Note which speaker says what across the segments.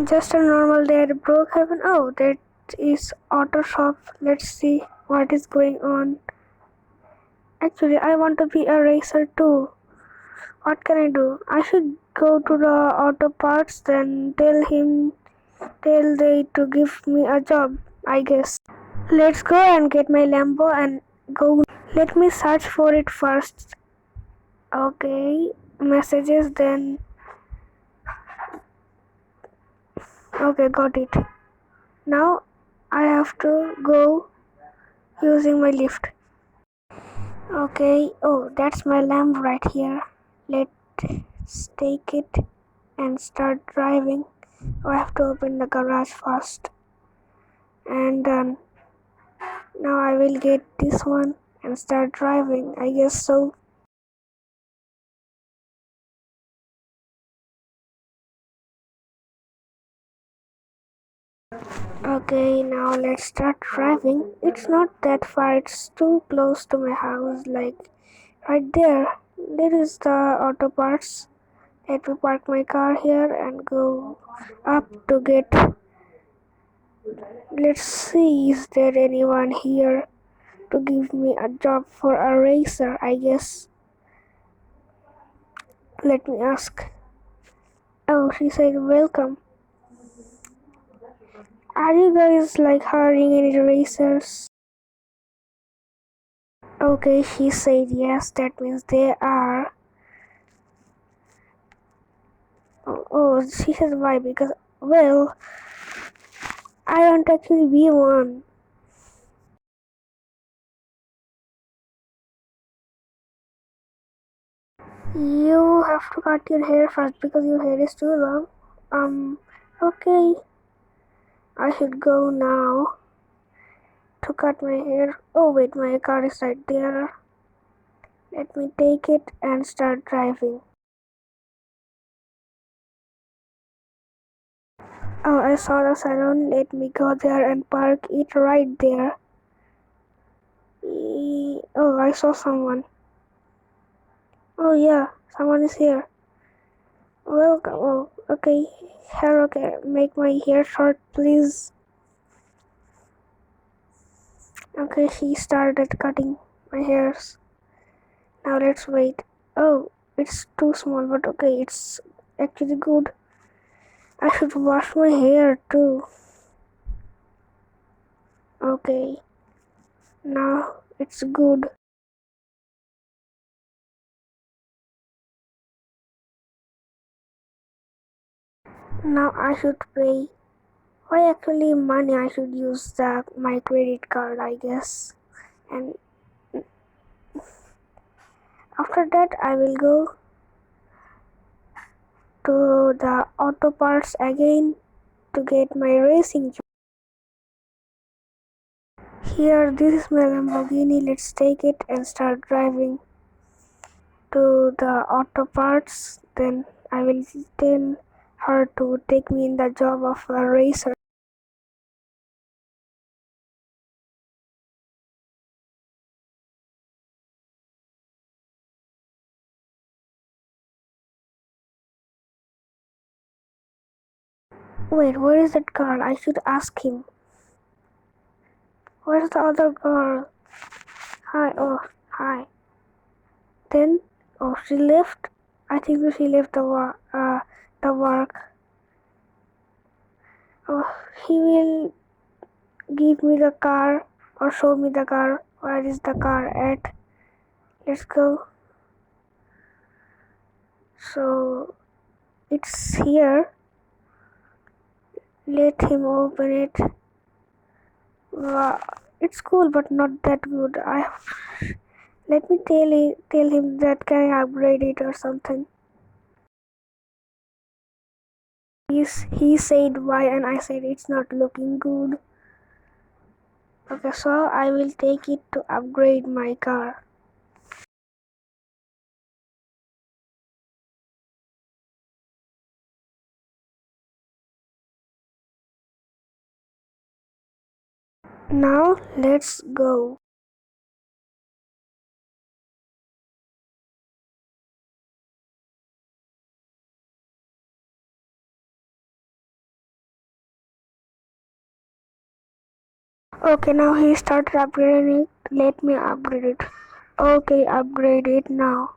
Speaker 1: Just a normal day at Brookhaven. Oh, that is auto shop. Let's see what is going on. Actually, I want to be a racer too. What can I do? I should go to the auto parts, then tell they to give me a job, I guess. Let's go and get my Lambo and go. Let me search for it first. Okay, messages then. Okay, got it. Now I have to go using my lift. Okay, oh, that's my lamp right here. Let's take it and start driving. Oh, I have to open the garage first. And done. Now I will get this one and start driving, I guess so. Okay, now let's start driving. It's not that far, it's too close to my house, like right there. There is the auto parts. Let me park my car here and go up to get. Let's see, is there anyone here to give me a job for a racer, I guess. Let me ask. Oh, she said welcome. Are you guys like hiring any racers? Okay, she said yes, that means they are. Oh, she says why? Because, well, I want to actually be one. You have to cut your hair first because your hair is too long. Okay. I should go now to cut my hair. Oh wait, my car is right there. Let me take it and start driving. Oh, I saw the salon. Let me go there and park it right there. Oh, I saw someone. Oh yeah, someone is here. Welcome. Oh, okay. Hair, okay. Make my hair short, please. Okay, she started cutting my hairs. Now let's wait. Oh, it's too small, but okay, it's actually good. I should wash my hair too. Okay, now it's good. Now I should pay. Why actually money? I should use my credit card, I guess. And after that, I will go to the auto parts again to get my racing job. Here, this is my Lamborghini. Let's take it and start driving to the auto parts. Then I will tell her to take me in the job of a racer. Wait, where is that girl? I should ask him. Where's the other girl? Hi, oh, hi. Then, oh, she left. I think she left the work. Oh, he will give me the car or show me the car. Where is the car at? Let's go. So, it's here. Let him open it. Wow, it's cool, but not that good. Let me tell him that can I upgrade it or something. He said why and I said it's not looking good. Okay, so I will take it to upgrade my car. Now let's go. Okay, now he started upgrading it. Let me upgrade it. Okay, upgrade it now.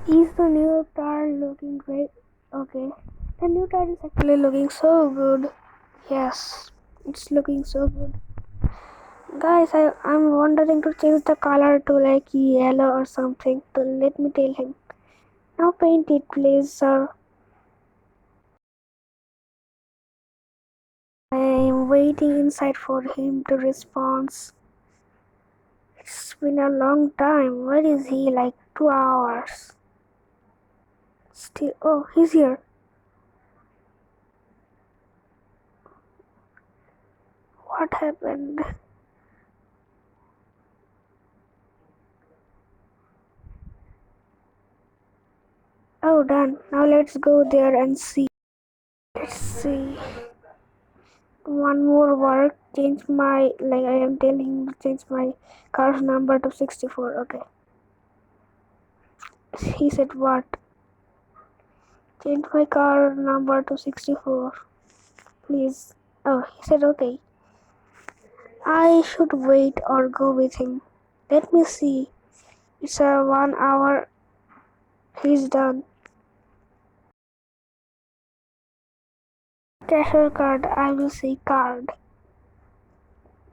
Speaker 1: Is the new car looking great? Okay. The new car is actually looking so good. Yes, it's looking so good. Guys, I'm wondering to change the color to like yellow or something. So let me tell him. Now paint it please, sir. I'm waiting inside for him to respond. It's been a long time. Where is he? Like 2 hours. Still, oh, he's here. What happened? Oh, done. Now let's go there and see. Let's see. One more work. Change my, like I am telling him to change my car's number to 64. Okay. He said what? Change my car number to 64. Please. Oh, he said okay. I should wait or go with him. Let me see. It's a 1 hour. He's done. Cashier card. I will say card.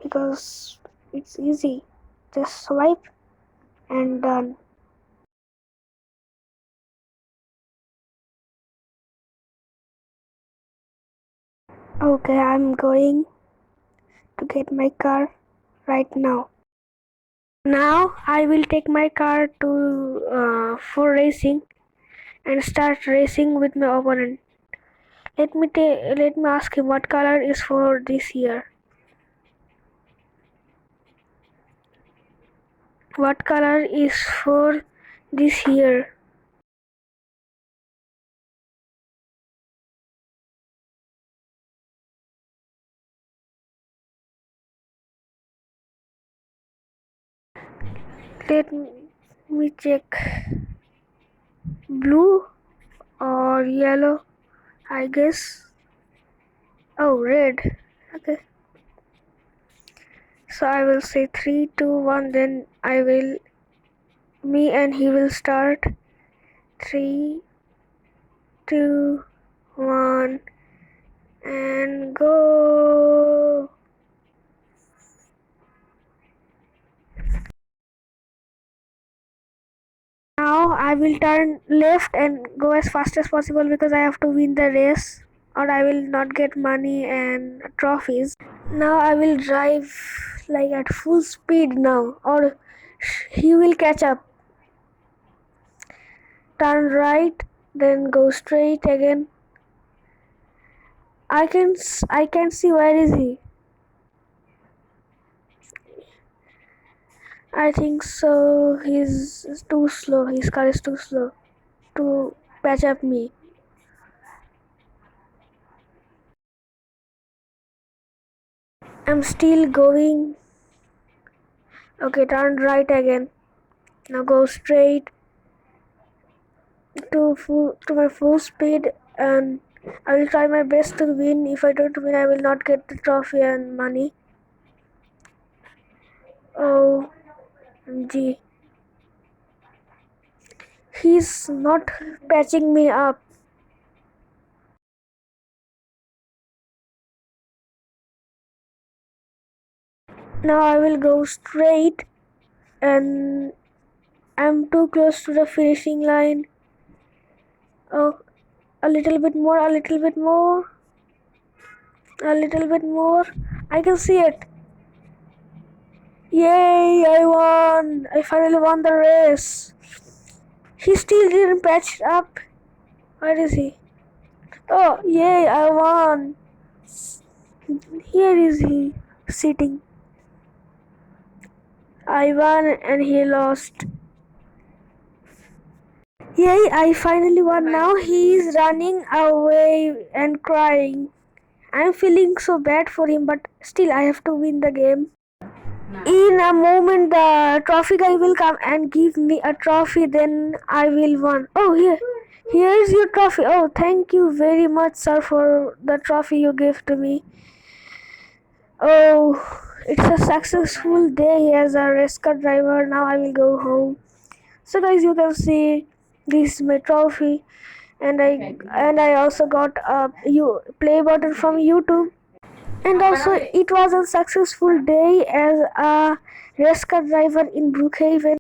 Speaker 1: Because it's easy. Just swipe and done. Okay, I'm going to get my car right now. Now I will take my car to for racing and start racing with my opponent. Let me ask him what color is for this year. What color is for this year? Let me check. Blue or yellow? I guess. Oh, red. Okay. So I will say 3, 2, 1. Then me and he will start. 3, 2, 1, and go. Now I will turn left and go as fast as possible because I have to win the race or I will not get money and trophies. Now I will drive like at full speed now or he will catch up. Turn right, then go straight again. I can see where is he. I think so. He's too slow. His car is too slow to patch up me. I'm still going. Okay, turn right again. Now go straight to my full speed and I will try my best to win. If I don't win, I will not get the trophy and money. Oh, gee. He's not patching me up. Now I will go straight and I'm too close to the finishing line. Oh, a little bit more, a little bit more, a little bit more. I can see it. Yay, I won! I finally won the race. He still didn't patch up. Where is he? Oh, yay, I won. Here is he sitting. I won and he lost. Yay, I finally won. Now he is running away and crying. I'm feeling so bad for him, but still I have to win the game. In a moment, the trophy guy will come and give me a trophy. Then I will win. Oh, here's your trophy. Oh, thank you very much, sir, for the trophy you gave to me. Oh, it's a successful day as a race car driver. Now I will go home. So guys, you can see this is my trophy, and I also got a play button from YouTube. And also, it was a successful day as a race car driver in Brookhaven.